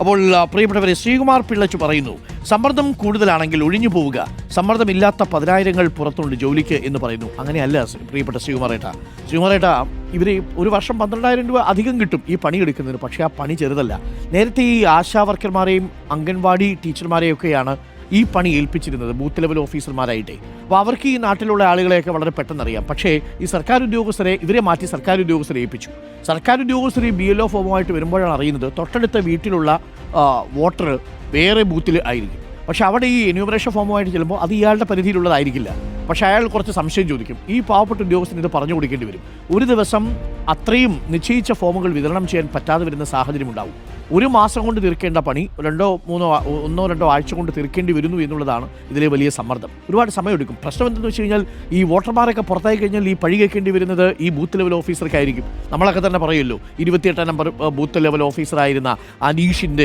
അപ്പോൾ പ്രിയപ്പെട്ടവരെ, ശ്രീകുമാർ പിള്ളച്ചു പറയുന്നു, സമ്മർദ്ദം കൂടുതലാണെങ്കിൽ ഒഴിഞ്ഞു പോവുക, സമ്മർദ്ദമില്ലാത്ത 10,000 പുറത്തുണ്ട് ജോലിക്ക് എന്ന് പറയുന്നു. അങ്ങനെയല്ല പ്രിയപ്പെട്ട ശ്രീകുമാറേട്ട, ഇവർ ഒരു വർഷം 12,000 രൂപ അധികം കിട്ടും ഈ പണി എടുക്കുന്നതിന്. പക്ഷേ ആ പണി ചെറുതല്ല. നേരത്തെ ഈ ആശാ വർക്കർമാരെയും അംഗൻവാടി ടീച്ചർമാരെയൊക്കെയാണ് ഈ പണി ഏൽപ്പിച്ചിരുന്നത്, ബൂത്ത് ലെവൽ ഓഫീസർമാരായിട്ടേ. അപ്പോൾ അവർക്ക് ഈ നാട്ടിലുള്ള ആളുകളെയൊക്കെ വളരെ പെട്ടെന്ന് അറിയാം. പക്ഷേ ഈ സർക്കാർ ഉദ്യോഗസ്ഥരെ ഇവരെ മാറ്റി സർക്കാർ ഉദ്യോഗസ്ഥരെ ഏൽപ്പിച്ചു. സർക്കാർ ഉദ്യോഗസ്ഥർ ഈ BLO ഫോമുമായിട്ട് വരുമ്പോഴാണ് അറിയുന്നത് തൊട്ടടുത്ത വീട്ടിലുള്ള വോട്ടർ വേറെ ബൂത്തിൽ ആയിരിക്കും. പക്ഷേ അവിടെ ഈ എന്യൂമറേഷൻ ഫോമുമായിട്ട് ചെല്ലുമ്പോൾ അത് ഇയാളുടെ പരിധിയിലുള്ളതായിരിക്കില്ല. പക്ഷേ അയാൾ കുറച്ച് സംശയം ചോദിക്കും. ഈ പാവപ്പെട്ട ഉദ്യോഗസ്ഥന് ഇത് പറഞ്ഞു കൊടുക്കേണ്ടി വരും. ഒരു ദിവസം അത്രയും നിശ്ചയിച്ച ഫോമുകൾ വിതരണം ചെയ്യാൻ പറ്റാതെ വരുന്ന സാഹചര്യം ഉണ്ടാവും. ഒരു മാസം കൊണ്ട് തീർക്കേണ്ട പണി 1-2 ആഴ്ച കൊണ്ട് തീർക്കേണ്ടി വരുന്നു എന്നുള്ളതാണ് ഇതിലെ വലിയ സമ്മർദ്ദം. ഒരുപാട് സമയമെടുക്കും. പ്രശ്നം എന്തെന്ന് വെച്ച് കഴിഞ്ഞാൽ ഈ വോട്ടർമാരൊക്കെ പുറത്തായി കഴിഞ്ഞാൽ ഈ പഴി കേൾക്കേണ്ടി വരുന്നത് ഈ ബൂത്ത് ലെവൽ ഓഫീസർക്കായിരിക്കും. നമ്മളൊക്കെ തന്നെ പറയുമല്ലോ, 28 നമ്പർ ബൂത്ത് ലെവൽ ഓഫീസറായിരുന്ന അനീഷിൻ്റെ